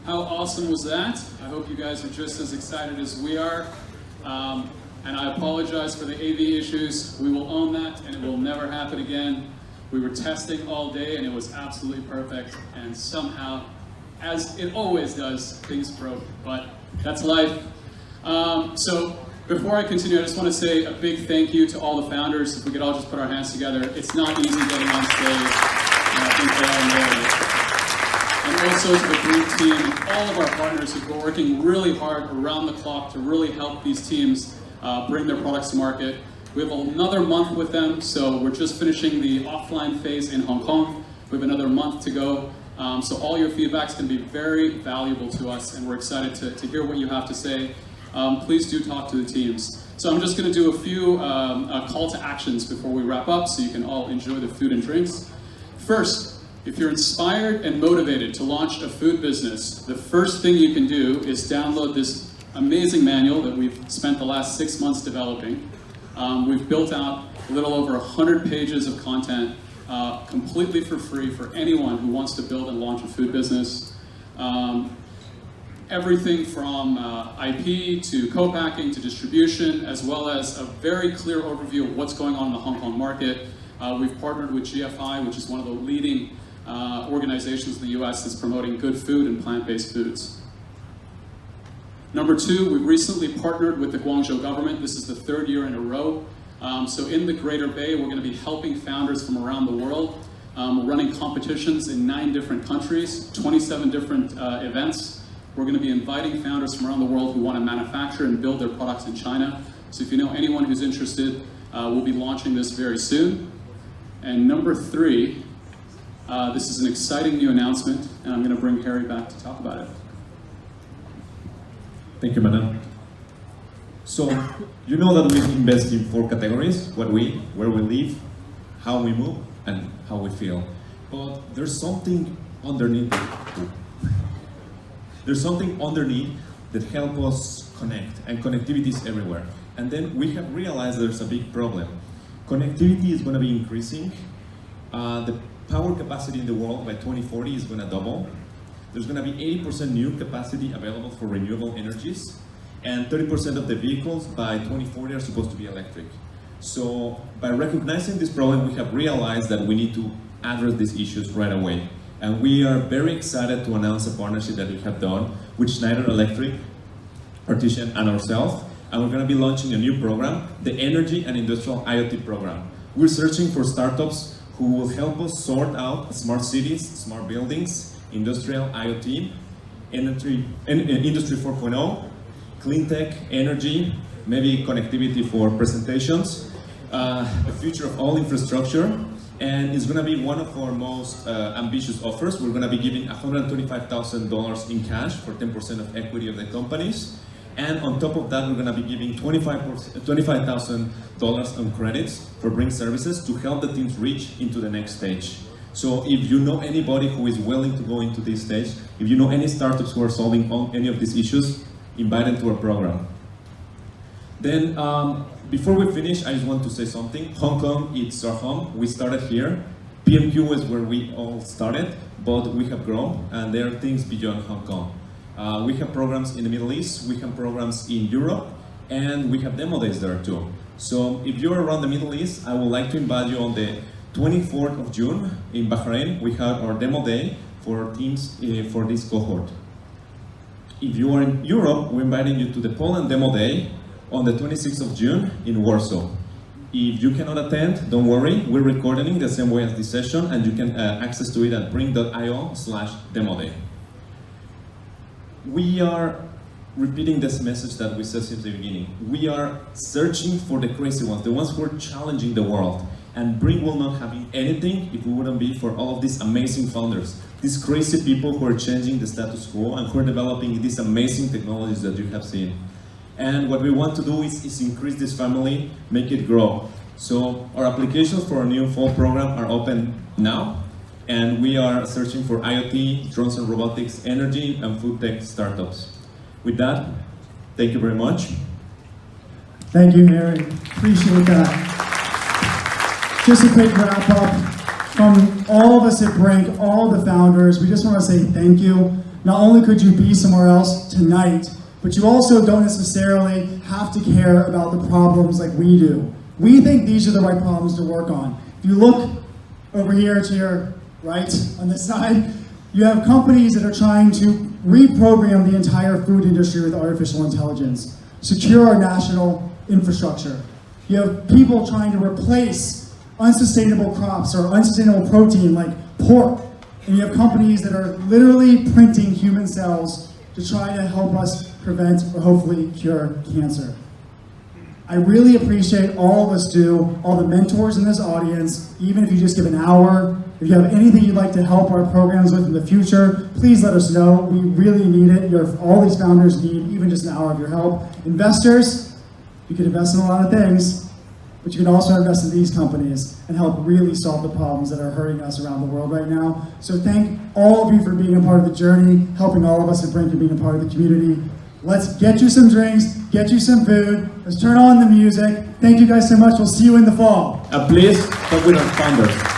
How awesome was that? I hope you guys are just as excited as we are. And I apologize for the AV issues. We will own that, and it will never happen again. We were testing all day, and it was absolutely perfect. And somehow, as it always does, things broke. But that's life. So before I continue, I just want to say a big thank you to all the founders. If we could all just put our hands together. It's not easy getting on stage, and I think they all know it. And also to the Brinc team and all of our partners who've been working really hard around the clock to really help these teams bring their products to market. We have another month with them, so we're just finishing the offline phase in Hong Kong. We have another month to go. So all your feedback is going to be very valuable to us, and we're excited to hear what you have to say. Please do talk to the teams. So I'm just going to do a few call to actions before we wrap up so you can all enjoy the food and drinks. First, if you're inspired and motivated to launch a food business, the first thing you can do is download this amazing manual that we've spent the last 6 months developing. We've built out a little over 100 pages of content completely for free for anyone who wants to build and launch a food business. Everything from IP to co-packing to distribution, as well as a very clear overview of what's going on in the Hong Kong market. We've partnered with GFI, which is one of the leading organizations in the US that's promoting good food and plant-based foods. Number two, we've recently partnered with the Guangzhou government. This is the 3rd year in a row. So in the Greater Bay, we're going to be helping founders from around the world. We're running competitions in 9 different countries, 27 different events. We're going to be inviting founders from around the world who want to manufacture and build their products in China. So if you know anyone who's interested, we'll be launching this very soon. And number 3, this is an exciting new announcement, and I'm going to bring Harry back to talk about it. Thank you, Manav. So, you know that we invest in 4 categories: where we live, how we move, and how we feel. But there's something underneath it. There's something underneath that helps us connect, and connectivity is everywhere. And then we have realized there's a big problem. Connectivity is going to be increasing. The power capacity in the world by 2040 is going to double. There's going to be 80% new capacity available for renewable energies, and 30% of the vehicles by 2040 are supposed to be electric. So by recognizing this problem, we have realized that we need to address these issues right away. And we are very excited to announce a partnership that we have done with Schneider Electric, Artisan, and ourselves. And we're going to be launching a new program, the Energy and Industrial IoT program. We're searching for startups who will help us sort out smart cities, smart buildings, industrial IoT, Industry 4.0, clean tech, energy, maybe connectivity for presentations, the future of all infrastructure, and it's going to be one of our most ambitious offers. We're going to be giving $125,000 in cash for 10% of equity of the companies, and on top of that, we're going to be giving $25,000 on credits for Brinc services to help the teams reach into the next stage. So if you know anybody who is willing to go into this stage, if you know any startups who are solving any of these issues, invite them to our program. Then, before we finish, I just want to say something. Hong Kong, it's our home. We started here. PMQ is where we all started, but we have grown, and there are things beyond Hong Kong. We have programs in the Middle East, we have programs in Europe, and we have demo days there too. So if you're around the Middle East, I would like to invite you on the 24th of June in Bahrain. We have our demo day for teams for this cohort. If you are in Europe, we're inviting you to the Poland demo day on the 26th of June in Warsaw. If you cannot attend, don't worry, we're recording the same way as this session, and you can access to it at brinc.io/demo day. We are repeating this message that we said since the beginning. We are searching for the crazy ones, the ones who are challenging the world. And Brinc will not have anything if it wouldn't be for all of these amazing founders, these crazy people who are changing the status quo and who are developing these amazing technologies that you have seen. And what we want to do is increase this family, make it grow. So our applications for our new fall program are open now. And we are searching for IoT, drones and robotics, energy, and food tech startups. With that, thank you very much. Thank you, Harry. Appreciate that. Just a quick wrap up from all of us at Brinc, all the founders. We just want to say thank you. not only could you be somewhere else tonight, but you also don't necessarily have to care about the problems like we do. We think these are the right problems to work on. If you look over here to your right on this side, you have companies that are trying to reprogram the entire food industry with artificial intelligence, secure our national infrastructure. You have people trying to replace unsustainable crops or unsustainable protein like pork. And you have companies that are literally printing human cells to try to help us prevent or hopefully cure cancer. I really appreciate all of us do, all the mentors in this audience, even if you just give an hour. If you have anything you'd like to help our programs with in the future, please let us know. We really need it. All these founders need even just an hour of your help. Investors, you can invest in a lot of things, but you can also invest in these companies and help really solve the problems that are hurting us around the world right now. So thank all of you for being a part of the journey, helping all of us at Brinc and being a part of the community. Let's get you some drinks, get you some food. Let's turn on the music. Thank you guys so much. We'll see you in the fall. Please talk with our founders.